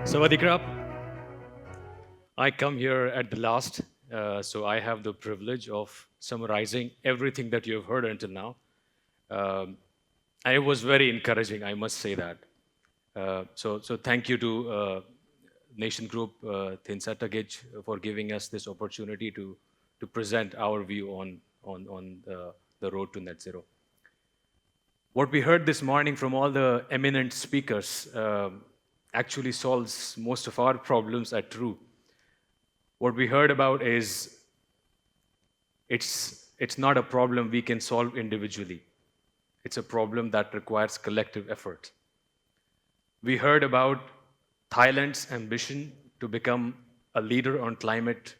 Sawadee krap. I come here at the last, so I have the privilege of summarizing everything that you have heard until now. And it was very encouraging, I must say that. So thank you to Nation Group, Thinsatagij, for giving us this opportunity to present our view on the road to net zero. What we heard this morning from all the eminent speakers actually solves most of our problems at True. What we heard about is it's not a problem we can solve individually. It's a problem that requires collective effort. We heard about Thailand's ambition to become a leader on climate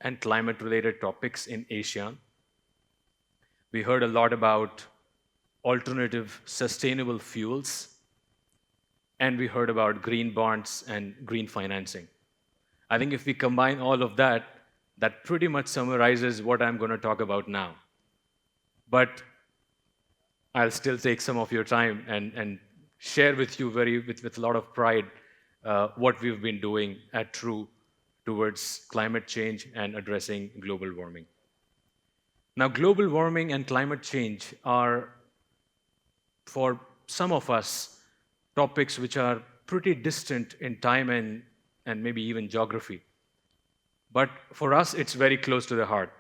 and climate-related topics in ASEAN. We heard a lot about alternative sustainable fuels, and we heard about green bonds and green financing. I think if we combine all of that, that pretty much summarizes what I'm going to talk about now. But I'll still take some of your time and share with you with a lot of pride what we've been doing at True towards climate change and addressing global warming. Now, global warming and climate change are, for some of us, topics which are pretty distant in time and maybe even geography. But for us, it's very close to the heart.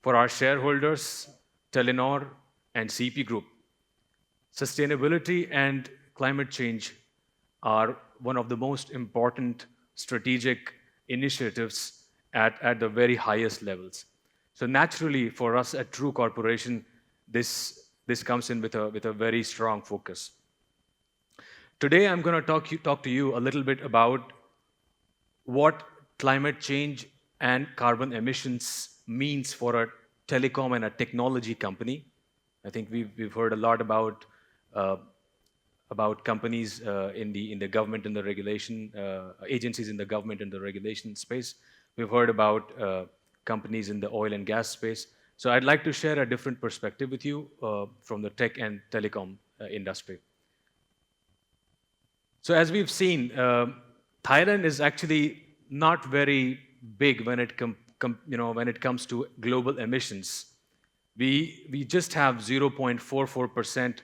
For our shareholders, Telenor and CP Group, sustainability and climate change are one of the most important strategic initiatives at the very highest levels. So naturally, for us at True Corporation, this comes in with a very strong focus. Today, I'm going to talk to you a little bit about what climate change and carbon emissions means for a telecom and a technology company. I think we've heard a lot about companies in the government and the regulation agencies in the government and the regulation space. We've heard about companies in the oil and gas space. So I'd like to share a different perspective with you from the tech and telecom industry. So as we've seen, Thailand is actually not very big when it comes to global emissions. We just have 0.44%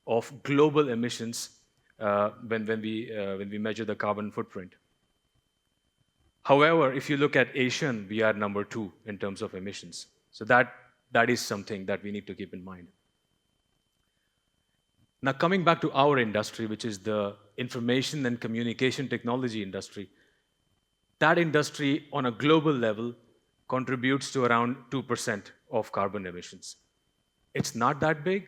of global emissions when we measure the carbon footprint. However, if you look at ASEAN, we are number 2 in terms of emissions. So that is something that we need to keep in mind. Now, coming back to our industry, which is the information and communication technology industry, that industry on a global level contributes to around 2% of carbon emissions. It's not that big,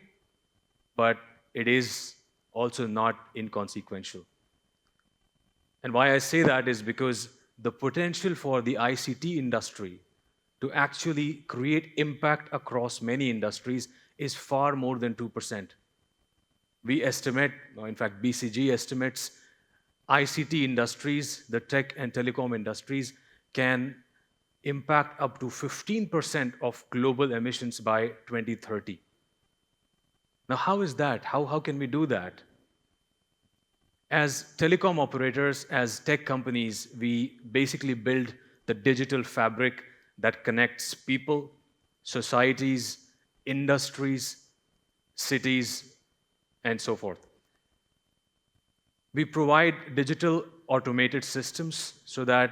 but it is also not inconsequential. And why I say that is because the potential for the ICT industry to actually create impact across many industries is far more than 2%. We estimate, in fact, BCG estimates ICT industries, the tech and telecom industries, can impact up to 15% of global emissions by 2030. Now, how is that? How can we do that? As telecom operators, as tech companies, we basically build the digital fabric that connects people, societies, industries, cities, and so forth. We provide digital automated systems so that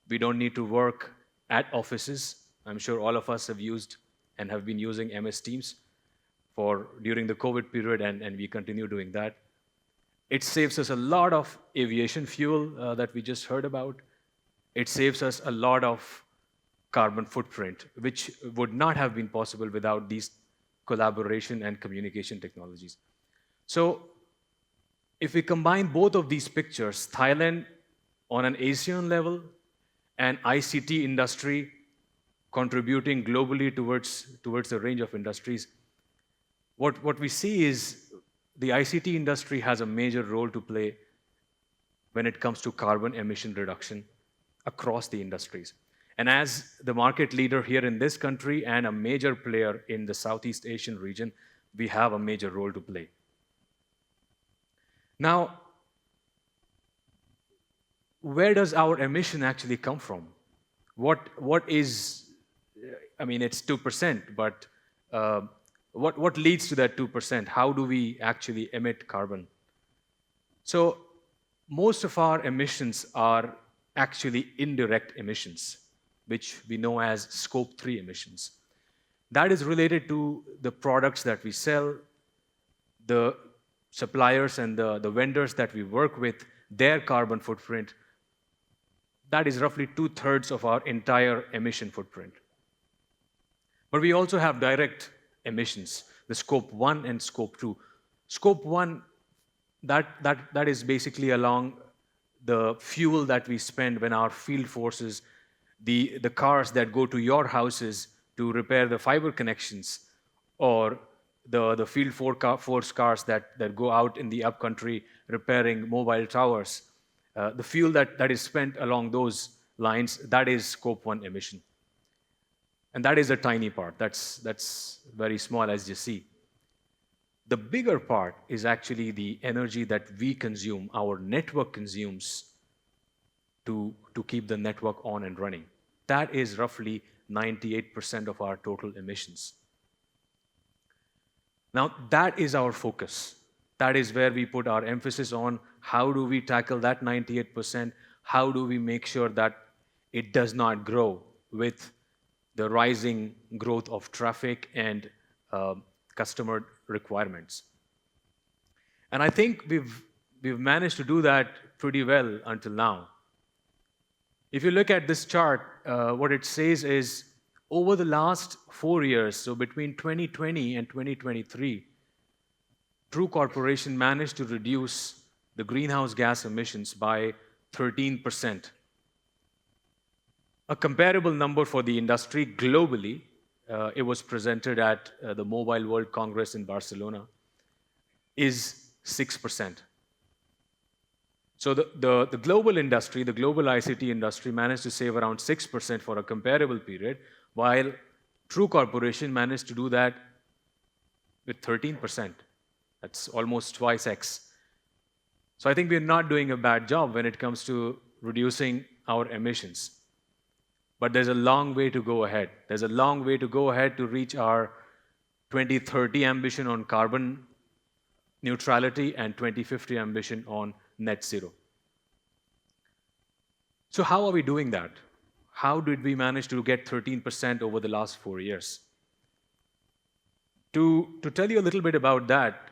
we don't need to work at offices. I'm sure all of us have used and have been using MS Teams during the COVID period, and we continue doing that. It saves us a lot of aviation fuel that we just heard about. It saves us a lot of carbon footprint, which would not have been possible without these collaboration and communication technologies. So if we combine both of these pictures, Thailand on an ASEAN level and ICT industry contributing globally towards a range of industries, what we see is the ICT industry has a major role to play when it comes to carbon emission reduction across the industries. And as the market leader here in this country and a major player in the Southeast Asian region, we have a major role to play. Now, where does our emission actually come from? What is, I mean, it's 2%, but what leads to that 2%? How do we actually emit carbon? So most of our emissions are actually indirect emissions, which we know as scope 3 emissions. That is related to the products that we sell, the suppliers and the vendors that we work with, their carbon footprint. That is roughly 2/3 of our entire emission footprint. But we also have direct emissions, the scope 1 and scope 2. Scope 1, that is basically along the fuel that we spend when our field forces, the cars that go to your houses to repair the fiber connections, or the field force cars that go out in the upcountry repairing mobile towers. The fuel that is spent along those lines, that is scope 1 emission. And that is a tiny part. That's very small, as you see. The bigger part is actually the energy that we consume, our network consumes to keep the network on and running. That is roughly 98% of our total emissions. Now, that is our focus. That is where we put our emphasis on how do we tackle that 98%, how do we make sure that it does not grow with the rising growth of traffic and customer requirements. And I think we've managed to do that pretty well until now. If you look at this chart, what it says is over the last 4 years, so between 2020 and 2023, True Corporation managed to reduce the greenhouse gas emissions by 13%. A comparable number for the industry globally, it was presented at the Mobile World Congress in Barcelona, is 6%. So the global industry, the global ICT industry managed to save around 6% for a comparable period, while True Corporation managed to do that with 13%. That's almost twice X. So I think we're not doing a bad job when it comes to reducing our emissions. But there's a long way to go ahead. There's a long way to go ahead to reach our 2030 ambition on carbon neutrality and 2050 ambition on net zero. So how are we doing that? How did we manage to get 13% over the last 4 years? To tell you a little bit about that,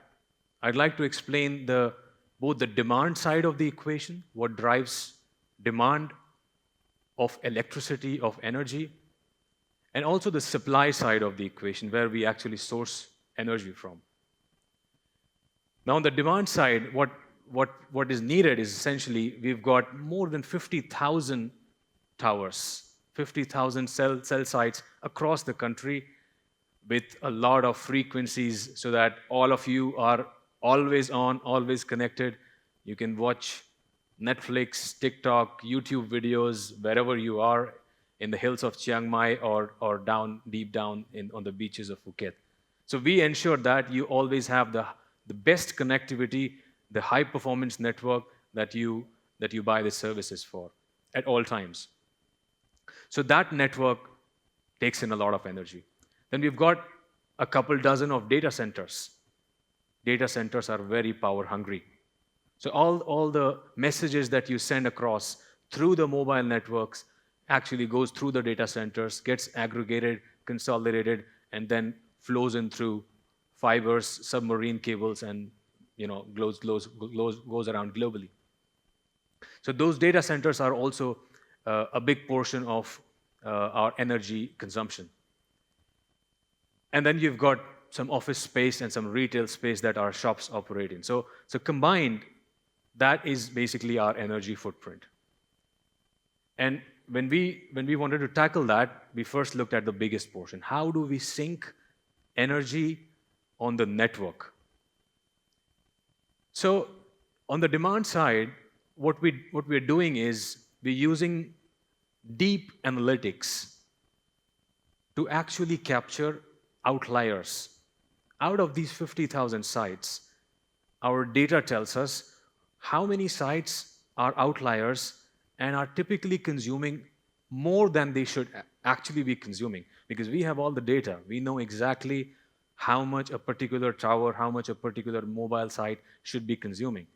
I'd like to explain both the demand side of the equation, what drives demand of electricity, of energy, and also the supply side of the equation, where we actually source energy from. Now, on the demand side, what is needed is essentially we've got more than 50,000 towers, 50,000 cell sites across the country with a lot of frequencies so that all of you are always on, always connected. You can watch Netflix, TikTok, YouTube videos, wherever you are in the hills of Chiang Mai or down, deep down on the beaches of Phuket. So we ensure that you always have the best connectivity, the high performance network that you buy the services for at all times. So that network takes in a lot of energy. Then we've got a couple dozen of data centers. Data centers are very power hungry. So all the messages that you send across through the mobile networks actually goes through the data centers, gets aggregated, consolidated, and then flows in through fibers, submarine cables, and goes around globally. So those data centers are also a big portion of our energy consumption. And then you've got some office space and some retail space that our shops operate in. So combined, that is basically our energy footprint. And when we wanted to tackle that, we first looked at the biggest portion. How do we sink energy on the network? So on the demand side, what we're doing is we're using deep analytics to actually capture outliers. Out of these 50,000 sites, our data tells us how many sites are outliers and are typically consuming more than they should actually be consuming, because we have all the data. We know exactly how much a particular tower, how much a particular mobile site should be consuming.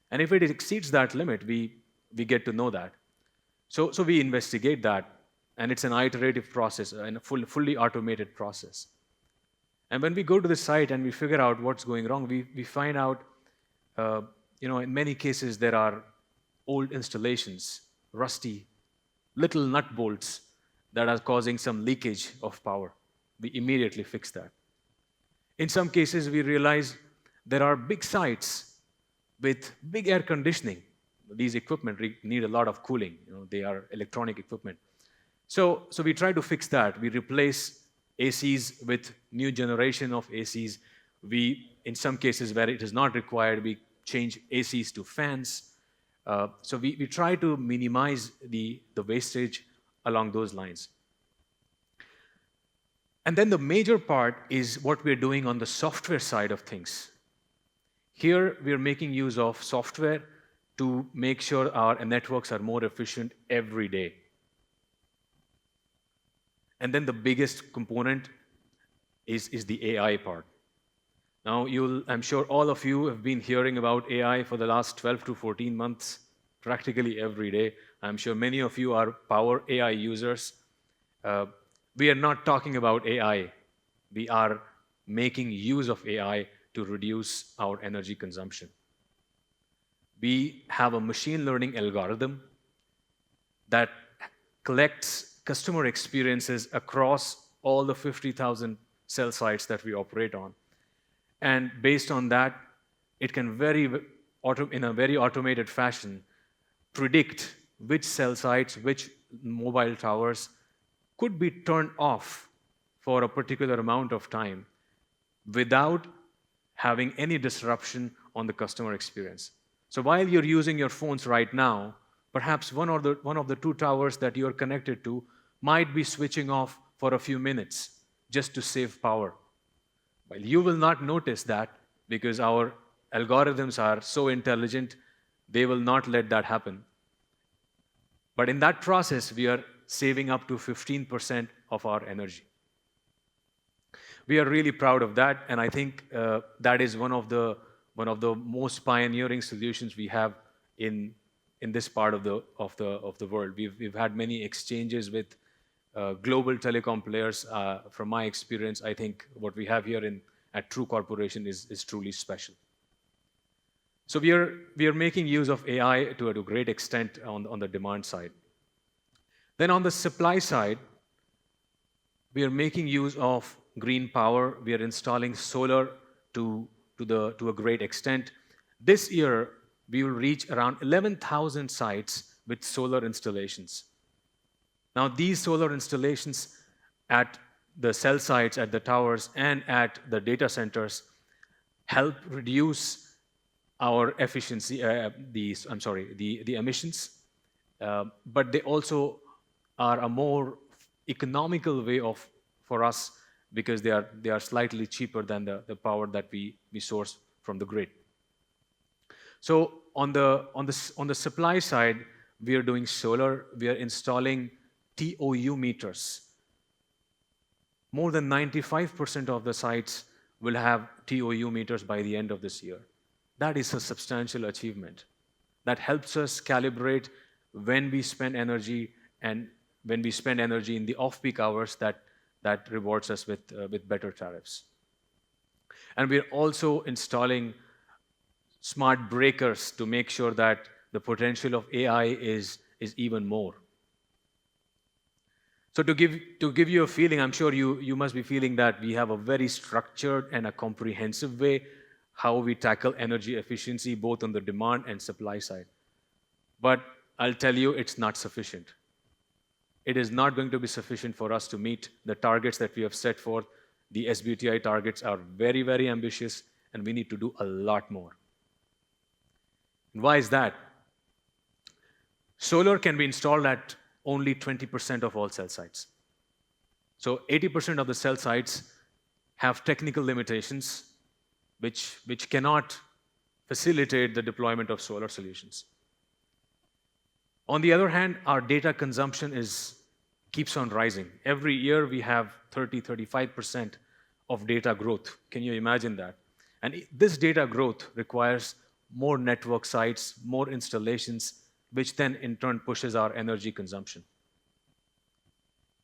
And if it exceeds that limit, we get to know that. So we investigate that, and it's an iterative process and a fully automated process. And when we go to the site and we figure out what's going wrong, we find out, in many cases there are old installations, rusty, little nut bolts that are causing some leakage of power. We immediately fix that. In some cases, we realize there are big sites with big air conditioning. These equipment need a lot of cooling. They are electronic equipment. So we try to fix that. We replace ACs with new generation of ACs. In some cases where it is not required, we change ACs to fans. So we try to minimize the wastage along those lines. And then the major part is what we're doing on the software side of things. Here, we're making use of software to make sure our networks are more efficient every day. And then the biggest component is the AI part. Now, I'm sure all of you have been hearing about AI for the last 12 to 14 months, practically every day. I'm sure many of you are power AI users. We are not talking about AI. We are making use of AI to reduce our energy consumption. We have a machine learning algorithm that collects customer experiences across all the 50,000 cell sites that we operate on. And based on that, it can in a very automated fashion, predict which cell sites, which mobile towers could be turned off for a particular amount of time without having any disruption on the customer experience. So while you're using your phones right now, perhaps one of the two towers that you're connected to might be switching off for a few minutes just to save power. Well, you will not notice that because our algorithms are so intelligent, they will not let that happen. But in that process, we are saving up to 15% of our energy. We are really proud of that, and I think that is one of the most pioneering solutions we have in this part of the world. We've had many exchanges with global telecom players. From my experience, I think what we have here at True Corporation is truly special. So we are making use of AI to a great extent on the demand side. Then on the supply side, we are making use of green power. We are installing solar to a great extent. This year, we will reach around 11,000 sites with solar installations. Now, these solar installations at the cell sites, at the towers, and at the data centers help reduce our efficiency, the emissions, but they also are a more economical way for us because they are slightly cheaper than the power that we source from the grid. So on the supply side, we are doing solar. We are installing TOU meters. More than 95% of the sites will have TOU meters by the end of this year. That is a substantial achievement. That helps us calibrate when we spend energy, and when we spend energy in the off-peak hours, that rewards us with better tariffs. And we're also installing smart breakers to make sure that the potential of AI is even more. So to give you a feeling, I'm sure you must be feeling that we have a very structured and a comprehensive way how we tackle energy efficiency both on the demand and supply side. But I'll tell you, it's not sufficient. It is not going to be sufficient for us to meet the targets that we have set forth. The SBTi targets are very, very ambitious, and we need to do a lot more. And why is that? Solar can be installed at only 20% of all cell sites. So 80% of the cell sites have technical limitations which cannot facilitate the deployment of solar solutions. On the other hand, our data consumption keeps on rising. Every year we have 35% of data growth. Can you imagine that? And this data growth requires more network sites, more installations, which then in turn pushes our energy consumption.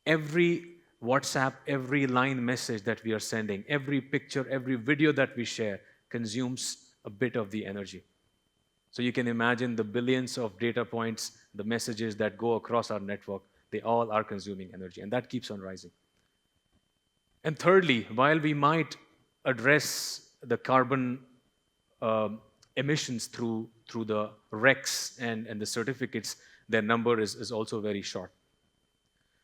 Every WhatsApp, every line message that we are sending, every picture, every video that we share consumes a bit of the energy. So you can imagine the billions of data points, the messages that go across our network, they all are consuming energy, and that keeps on rising. And thirdly, while we might address the carbon emissions through the RECs and the certificates, their number is also very short.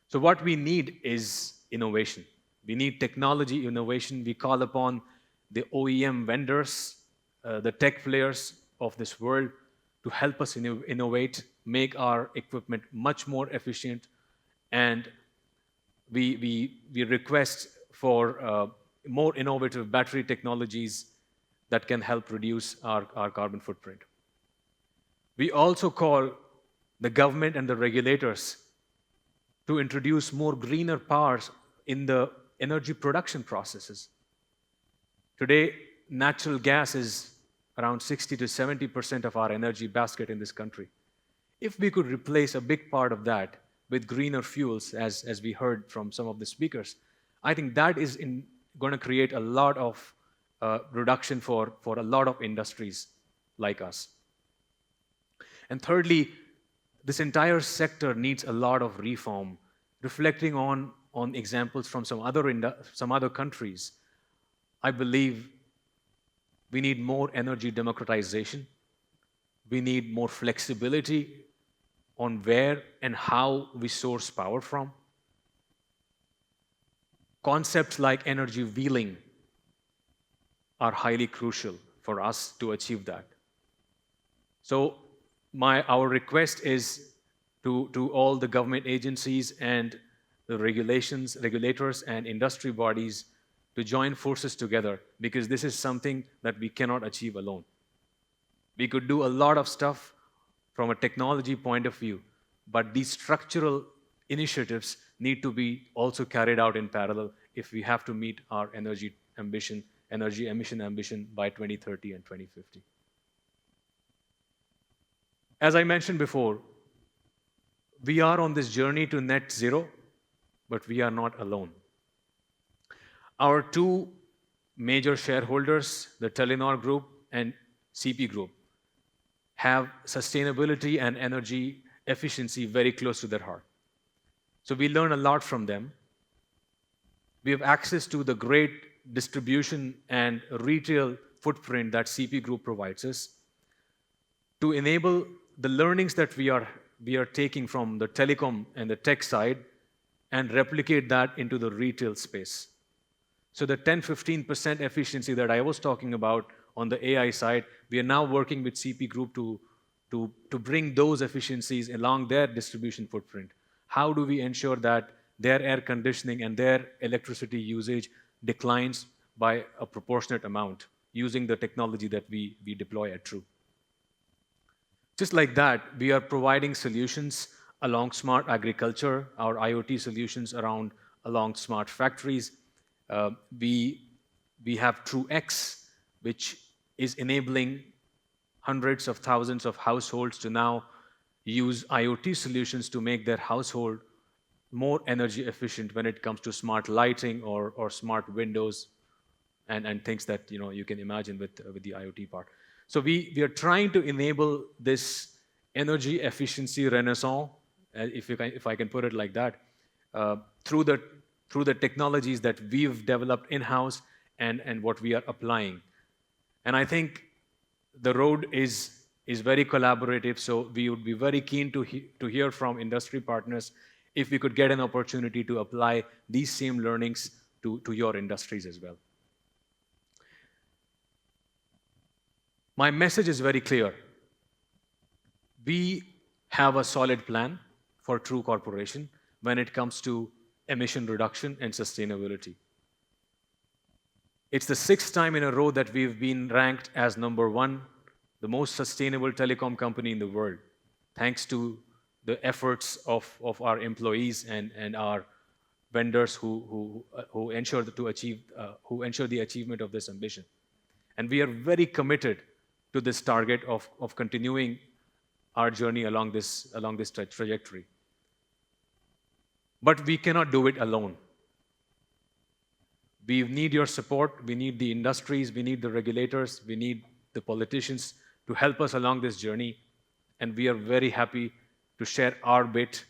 So what we need is innovation. We need technology innovation. We call upon the OEM vendors, the tech players of this world to help us innovate, make our equipment much more efficient, and we request for more innovative battery technologies that can help reduce our carbon footprint. We also call the government and the regulators to introduce more greener powers in the energy production processes. Today, natural gas is around 60 to 70% of our energy basket in this country. If we could replace a big part of that with greener fuels, as we heard from some of the speakers, I think that is going to create a lot of reduction for a lot of industries like us. And thirdly, this entire sector needs a lot of reform, reflecting on examples from some other countries. I believe we need more energy democratization. We need more flexibility on where and how we source power from. Concepts like energy wheeling are highly crucial for us to achieve that. So our request is to all the government agencies and the regulators and industry bodies to join forces together, because this is something that we cannot achieve alone. We could do a lot of stuff from a technology point of view, but these structural initiatives need to be also carried out in parallel if we have to meet our energy emission ambition by 2030 and 2050. As I mentioned before, we are on this journey to net zero, but we are not alone. Our two major shareholders, the Telenor Group and CP Group, have sustainability and energy efficiency very close to their heart. So we learn a lot from them. We have access to the great distribution and retail footprint that CP Group provides us to enable the learnings that we are taking from the telecom and the tech side and replicate that into the retail space. So the 10-15% efficiency that I was talking about on the AI side, we are now working with CP Group to bring those efficiencies along their distribution footprint. How do we ensure that their air conditioning and their electricity usage declines by a proportionate amount using the technology that we deploy at True? Just like that, we are providing solutions along smart agriculture, our IoT solutions along smart factories. We have TrueX, which is enabling hundreds of thousands of households to now use IoT solutions to make their household more energy efficient when it comes to smart lighting or smart windows and things that you can imagine with the IoT part. So we are trying to enable this energy efficiency renaissance, if I can put it like that, through the technologies that we've developed in-house and what we are applying. And I think the road is very collaborative, so we would be very keen to hear from industry partners if we could get an opportunity to apply these same learnings to your industries as well. My message is very clear. We have a solid plan for True Corporation when it comes to emission reduction and sustainability. It's the 6th time in a row that we've been ranked as #1, the most sustainable telecom company in the world, thanks to the efforts of our employees and our vendors who ensure the achievement of this ambition. And we are very committed to this target of continuing our journey along this trajectory. But we cannot do it alone. We need your support. We need the industries. We need the regulators. We need the politicians to help us along this journey. And we are very happy to share our bit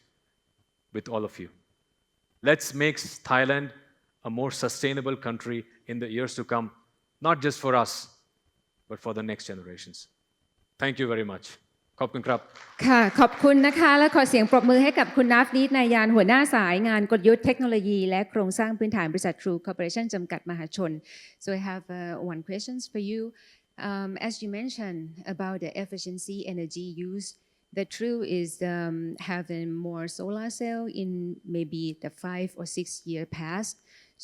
with all of you. Let's make Thailand a more sustainable country in the years to come, not just for us, but for the next generations. Thank you very much. ขอบคุณครับค่ะขอบคุณนะคะและขอเสียงปรบมือให้กับคุณนาฟนิดนายานหัวหน้าสายงานกลยุทธ์เทคโนโลยีและโครงสร้างพื้นฐานบริษัท True Corporation จำกัดมหาชน So I have one question for you. As you mentioned about the efficiency energy use, the True is having more solar cell in maybe the 5 or 6 year past.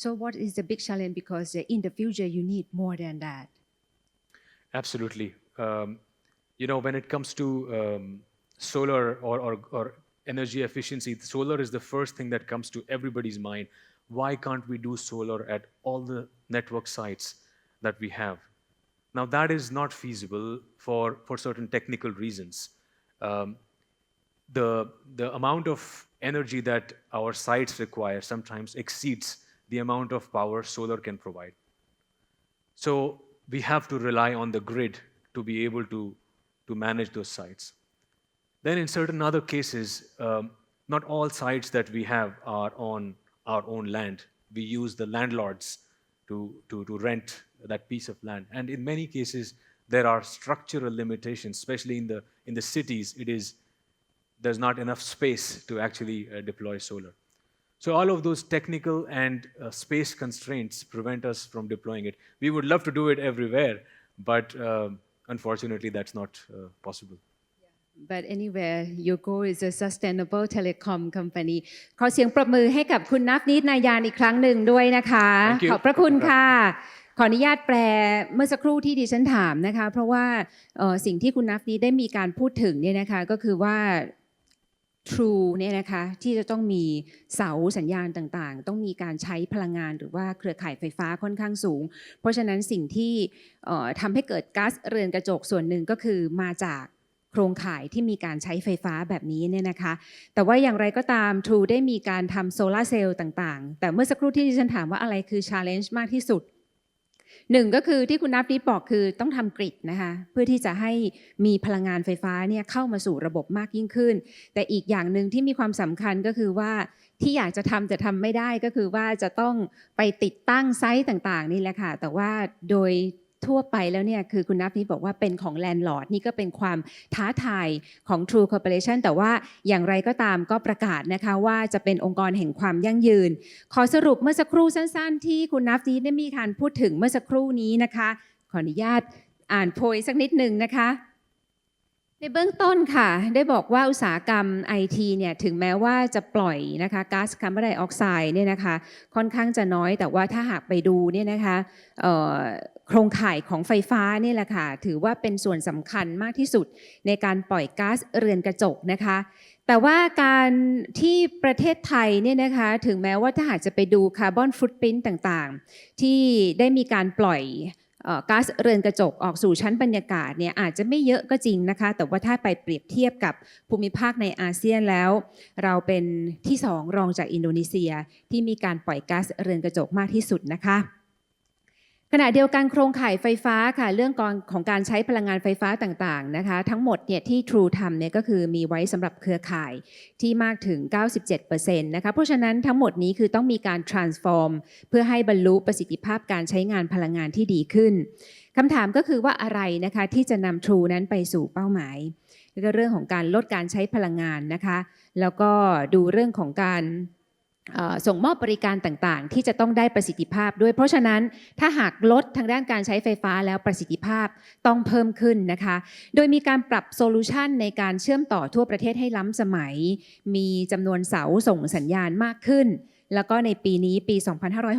So what is the big challenge because in the future you need more than that? Absolutely. You know, when it comes to solar or energy efficiency, solar is the first thing that comes to everybody's mind. Why can't we do solar at all the network sites that we have? Now, that is not feasible for certain technical reasons. The amount of energy that our sites require sometimes exceeds the amount of power solar can provide. So we have to rely on the grid to be able to manage those sites. Then in certain other cases, not all sites that we have are on our own land. We use the landlords to rent that piece of land. And in many cases, there are structural limitations, especially in the cities. There's not enough space to actually deploy solar. So all of those technical and space constraints prevent us from deploying it. We would love to do it everywhere, but unfortunately, that's not possible. But anywhere, your goal is a sustainable telecom company. ขอเสียงปรบมือให้กับคุณนัฟนิดนายานอีกครั้งหนึ่งด้วยนะคะขอบพระคุณค่ะขออนุญาตแปลเมื่อสักครู่ที่ดิฉันถามนะคะเพราะว่าสิ่งที่คุณนัฟนิดได้มีการพูดถึงเนี่ยนะคะก็คือว่า True เนี่ยนะคะที่จะต้องมีเสาสัญญาณต่างๆต้องมีการใช้พลังงานหรือว่าเครือข่ายไฟฟ้าค่อนข้างสูงเพราะฉะนั้นสิ่งที่ทำให้เกิดก๊าซเรือนกระจกส่วนหนึ่งก็คือมาจากโครงข่ายที่มีการใช้ไฟฟ้าแบบนี้เนี่ยนะคะแต่ว่าอย่างไรก็ตาม True ได้มีการทำโซลาร์เซลล์ต่างๆแต่เมื่อสักครู่ที่ดิฉันถามว่าอะไรคือ challenge มากที่สุดหนึ่งก็คือที่คุณนับนิดบอกคือต้องทำกริดนะคะเพื่อที่จะให้มีพลังงานไฟฟ้าเนี่ยเข้ามาสู่ระบบมากยิ่งขึ้นแต่อีกอย่างหนึ่งที่มีความสำคัญก็คือว่าที่อยากจะทำแต่ทำไม่ได้ก็คือว่าจะต้องไปติดตั้งไซต์ต่างๆนี่แหละค่ะแต่ว่าโดยทั่วไปแล้วเนี่ยคือคุณนับนิดบอกว่าเป็นของแลนด์ลอร์ดนี่ก็เป็นความท้าทายของ True Corporation แต่ว่าอย่างไรก็ตามก็ประกาศนะคะว่าจะเป็นองค์กรแห่งความยั่งยืนขอสรุปเมื่อสักครู่สั้นๆที่คุณนับนิดได้มีการพูดถึงเมื่อสักครู่นี้นะคะขออนุญาตอ่านโพยสักนิดหนึ่งนะคะในเบื้องต้นค่ะได้บอกว่าอุตสาหกรรม IT เนี่ยถึงแม้ว่าจะปล่อยนะคะก๊าซคาร์บอนไดออกไซด์เนี่ยนะคะค่อนข้างจะน้อยแต่ว่าถ้าหากไปดูเนี่ยนะคะโครงข่ายของไฟฟ้านี่แหละค่ะถือว่าเป็นส่วนสำคัญมากที่สุดในการปล่อยก๊าซเรือนกระจกนะคะแต่ว่าการที่ประเทศไทยเนี่ยนะคะถึงแม้ว่าถ้าหากจะไปดูคาร์บอนฟุตพริ้นท์ต่างๆที่ได้มีการปล่อยก๊าซเรือนกระจกออกสู่ชั้นบรรยากาศเนี่ยอาจจะไม่เยอะก็จริงนะคะแต่ว่าถ้าไปเปรียบเทียบกับภูมิภาคในอาเซียนแล้วเราเป็นที่2รองจากอินโดนีเซียที่มีการปล่อยก๊าซเรือนกระจกมากที่สุดนะคะขณะเดียวกันโครงข่ายไฟฟ้าค่ะเรื่องของการใช้พลังงานไฟฟ้าต่างๆนะคะทั้งหมดเนี่ยที่ True ทำเนี่ยก็คือมีไว้สำหรับเครือข่ายที่มากถึง 97% นะคะเพราะฉะนั้นทั้งหมดนี้คือต้องมีการ transform เพื่อให้บรรลุประสิทธิภาพการใช้งานพลังงานที่ดีขึ้นคำถามก็คือว่าอะไรนะคะที่จะนำ True นั้นไปสู่เป้าหมายก็เรื่องของการลดการใช้พลังงานนะคะแล้วก็ดูเรื่องของการส่งมอบบริการต่างๆที่จะต้องได้ประสิทธิภาพด้วยเพราะฉะนั้นถ้าหากลดทางด้านการใช้ไฟฟ้าแล้วประสิทธิภาพต้องเพิ่มขึ้นนะคะโดยมีการปรับโซลูชันในการเชื่อมต่อทั่วประเทศให้ล้ำสมัยมีจำนวนเสาส่งสัญญาณมากขึ้น แล้วก็ในปีนี้ปี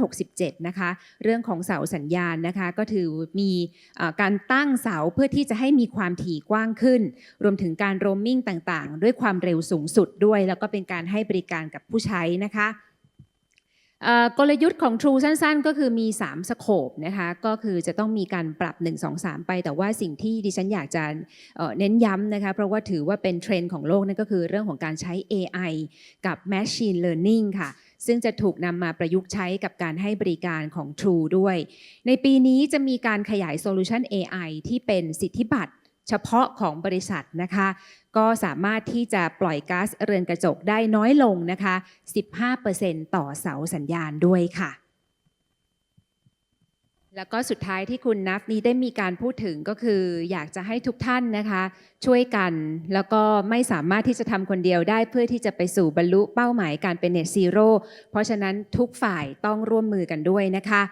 2567 นะคะเรื่องของเสาสัญญาณนะคะก็ถือมีการตั้งเสาเพื่อที่จะให้มีความถี่กว้างขึ้นรวมถึงการโรมมิ่งต่างๆด้วยความเร็วสูงสุดด้วยแล้วก็เป็นการให้บริการกับผู้ใช้นะคะกลยุทธ์ของ True สั้นๆก็คือมี3สโคปนะคะก็คือจะต้องมีการปรับ1 2 3ไปแต่ว่าสิ่งที่ดิฉันอยากจะเน้นย้ำนะคะเพราะว่าถือว่าเป็นเทรนด์ของโลกนั่นก็คือเรื่องของการใช้ AI กับ Machine Learning ค่ะซึ่งจะถูกนำมาประยุกต์ใช้กับการให้บริการของ True ด้วยในปีนี้จะมีการขยายโซลูชัน AI ที่เป็นสิทธิบัตรเฉพาะของบริษัทนะคะก็สามารถที่จะปล่อยก๊าซเรือนกระจกได้น้อยลงนะคะ 15% ต่อเสาสัญญาณด้วยค่ะแล้วก็สุดท้ายที่คุณนัฟนี้ได้มีการพูดถึงก็คืออยากจะให้ทุกท่านนะคะช่วยกันแล้วก็ไม่สามารถที่จะทำคนเดียวได้เพื่อที่จะไปสู่บรรลุเป้าหมายการเป็น Net Zero เพราะฉะนั้นทุกฝ่ายต้องร่วมมือกันด้วยนะคะ